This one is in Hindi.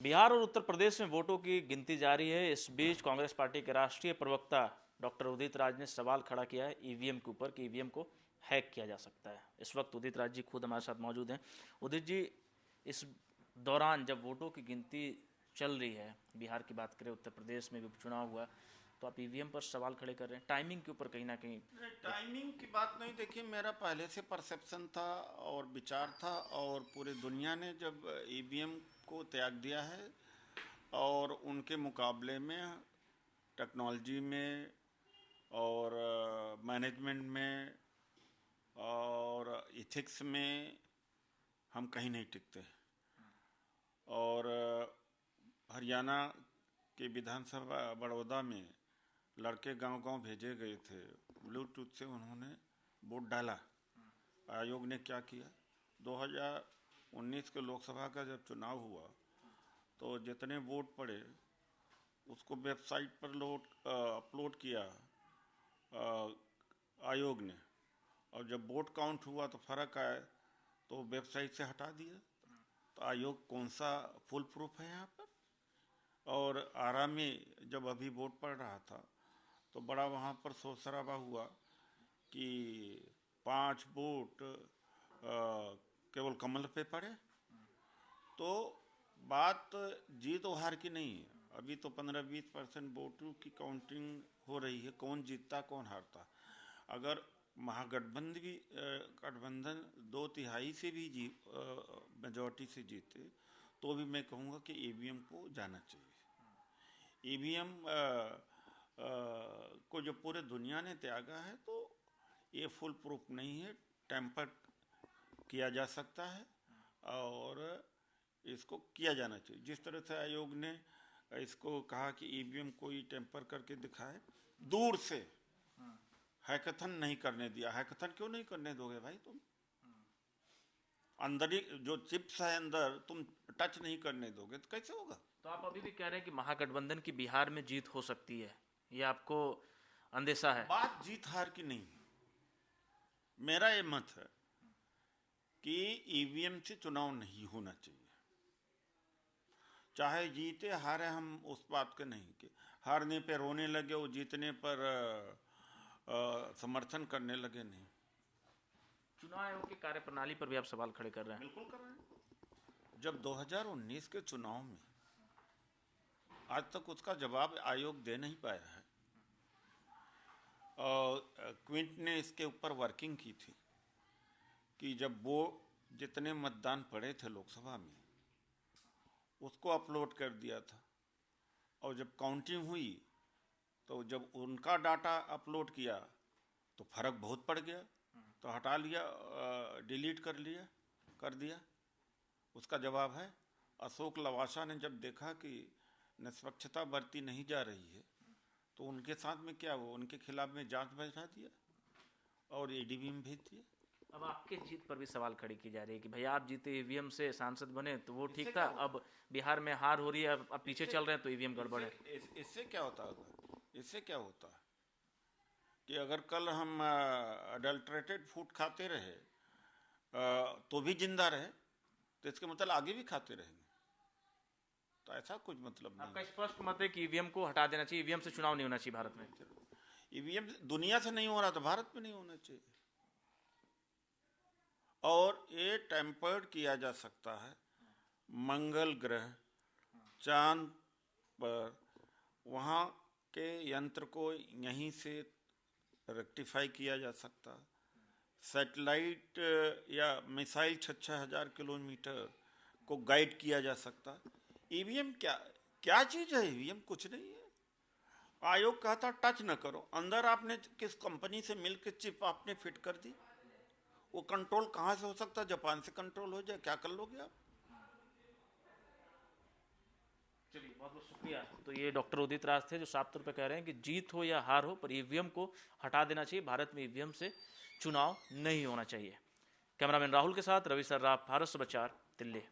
बिहार और उत्तर प्रदेश में वोटों की गिनती जारी है। इस बीच कांग्रेस पार्टी के राष्ट्रीय प्रवक्ता डॉक्टर उदित राज ने सवाल खड़ा किया है ईवीएम के ऊपर कि ईवीएम को हैक किया जा सकता है। इस वक्त उदित राज जी खुद हमारे साथ मौजूद हैं। उदित जी, इस दौरान जब वोटों की गिनती चल रही है, बिहार की बात करें, उत्तर प्रदेश में भी चुनाव हुआ, तो आप ईवीएम पर सवाल खड़े कर रहे हैं, टाइमिंग के ऊपर कहीं ना कहीं। टाइमिंग की बात नहीं। देखिए, मेरा पहले से परसेप्शन था और विचार था, और पूरी दुनिया ने जब ईवीएम को त्याग दिया है और उनके मुकाबले में टेक्नोलॉजी में और मैनेजमेंट में और इथिक्स में हम कहीं नहीं टिकते। और हरियाणा के विधानसभा बड़ौदा में लड़के गांव गांव भेजे गए थे, ब्लूटूथ से उन्होंने वोट डाला। आयोग ने क्या किया, 2019 के लोकसभा का जब चुनाव हुआ तो जितने वोट पड़े उसको वेबसाइट पर अपलोड किया आयोग ने, और जब वोट काउंट हुआ तो फर्क आया तो वेबसाइट से हटा दिया। तो आयोग कौन सा फुल प्रूफ है यहाँ पर। और आरा में जब अभी वोट पड़ रहा था तो बड़ा वहाँ पर शोर शराबा हुआ कि 5 वोट केवल कमल पे पड़े। तो बात जीत और हार की नहीं है, अभी तो 15-20% वोटों की काउंटिंग हो रही है, कौन जीतता कौन हारता। अगर गठबंधन 2/3 से भी मेजोरिटी से जीते तो भी मैं कहूँगा कि ईवीएम को जाना चाहिए। ईवीएम को जो पूरे दुनिया ने त्यागा है तो ये फुल प्रूफ नहीं है, टेम्पर किया जा सकता है और इसको किया जाना चाहिए। जिस तरह से आयोग ने इसको कहा कि ईवीएम कोई टेम्पर करके दिखाए, दूर से हैकथन नहीं करने दिया। हैकथन क्यों नहीं करने दोगे भाई? तुम अंदर ही जो चिप्स है अंदर तुम टच नहीं करने दोगे तो कैसे होगा? तो आप अभी भी कह रहे हैं कि महागठबंधन की बिहार में जीत हो सकती है, ये आपको अंदेशा है? बात जीत हार की नहीं, मेरा ये मत है कि ईवीएम से चुनाव नहीं होना चाहिए। चाहे जीते हारे, हम उस बात के नहीं कि हारने पे रोने लगे और जीतने पर समर्थन करने लगे, नहीं। चुनाव आयोग की कार्यप्रणाली पर भी आप सवाल खड़े कर रहे हैं। बिल्कुल कर रहे हैं। जब 2019 के चुनाव में आज तक उसका जवाब आयोग दे नहीं पाया है, और क्विंट ने इसके ऊपर वर्किंग की थी कि जब वो जितने मतदान पड़े थे लोकसभा में उसको अपलोड कर दिया था, और जब काउंटिंग हुई तो जब उनका डाटा अपलोड किया तो फर्क बहुत पड़ गया, तो हटा लिया, डिलीट कर दिया। उसका जवाब है, अशोक लवासा ने जब देखा कि निष्पक्षता बरती नहीं जा रही है तो उनके साथ में क्या हुआ, उनके खिलाफ में जांच बैठा दिया और एडीबी में भेज दिया। अब आपके जीत पर भी सवाल खड़ी की जा रही है कि भैया आप जीते, ईवीएम से सांसद बने तो वो इससे ठीक था, क्या होगा? अब बिहार में हार हो रही है, अब पीछे इससे चल रहे हैं तो ईवीएम गड़बड़ है। इससे क्या होता होगा? इससे क्या होता है कि अगर कल हम अडल्ट्रेटेड फूड खाते रहे तो भी जिंदा रहे, तो इसके मतलब आगे भी खाते रहेंगे। तो ऐसा कुछ मतलब नहीं आपका है। स्पष्ट मत है कि ईवीएम को हटा देना चाहिए, ईवीएम से चुनाव नहीं होना चाहिए भारत में। ईवीएम दुनिया से नहीं हो रहा तो भारत में नहीं होना चाहिए। और ये टेम्पर्ड किया जा सकता है मंगल ग्रह, चांद पर, वहाँ के यंत्र को यहीं से रेक्टिफाई किया जा सकता है। सैटेलाइट या मिसाइल 6,000 किलोमीटर को गाइड किया जा सकता है। ईवीएम क्या क्या चीज़ है? ईवीएम कुछ नहीं है। आयोग कहता टच न करो, अंदर आपने किस कंपनी से मिलकर चिप आपने फिट कर दी, वो कंट्रोल कहाँ से हो सकता है? जापान से कंट्रोल हो जाए, क्या कर लोगे आप? चलिए, बहुत बहुत शुक्रिया। तो ये डॉक्टर उदित राज थे जो साफ तौर पर कह रहे हैं कि जीत हो या हार हो पर ईवीएम को हटा देना चाहिए, भारत में ईवीएम से चुनाव नहीं होना चाहिए। कैमरामैन राहुल के साथ रवि सर्राफ, भारत समाचार, दिल्ली।